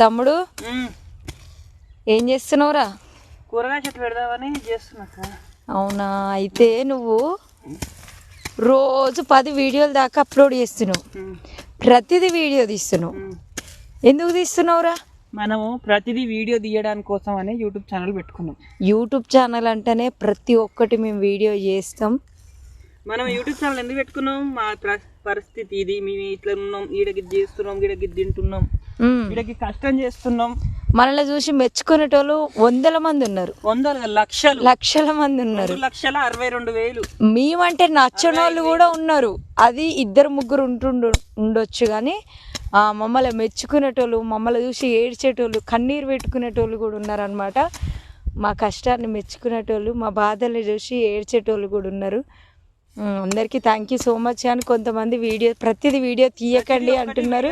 తమ్ముడు ఏం చేస్తున్నావురా? కూరగాయ చెట్టు పెడదామని చేస్తున్నా. అవునా, అయితే నువ్వు రోజు 10 వీడియోల దాకా అప్లోడ్ చేస్తున్నావు, ప్రతిదీ వీడియో తీస్తున్నావు. ఎందుకు తీస్తున్నావురా? మనము ప్రతిదీ వీడియో తీయడానికి కోసం అని యూట్యూబ్ ఛానల్ పెట్టుకున్నాం. యూట్యూబ్ ఛానల్ అంటేనే ప్రతి ఒక్కటి మేము వీడియో చేస్తాం. మనం యూట్యూబ్ ఛానల్ ఎందుకు పెట్టుకున్నాం? మా పరిస్థితి ఇది, మేము ఇట్లా ఉన్నాం, ఈడకి చేస్తున్నాం, ఈడకి తింటున్నాం, ఈడకి కష్టం చేస్తున్నాం. మనల్ని చూసి మెచ్చుకునేటోళ్ళు 100 మంది ఉన్నారు, లక్షల మంది ఉన్నారు, 2,62,000. మేమంటే నచ్చనోళ్ళు కూడా ఉన్నారు. అది 2-3 ఉండొచ్చు, కానీ మమ్మల్ని మెచ్చుకునేటోళ్ళు, మమ్మల్ని చూసి ఏడ్చేటోళ్ళు, కన్నీరు పెట్టుకునేటోళ్ళు కూడా ఉన్నారనమాట. మా కష్టాన్ని మెచ్చుకునేటోళ్ళు, మా బాధల్ని చూసి ఏడ్చేటోళ్ళు కూడా ఉన్నారు. అందరికీ థ్యాంక్ యూ సో మచ్. అని కొంతమంది ప్రతిదీ వీడియో తీయకండి అంటున్నారు.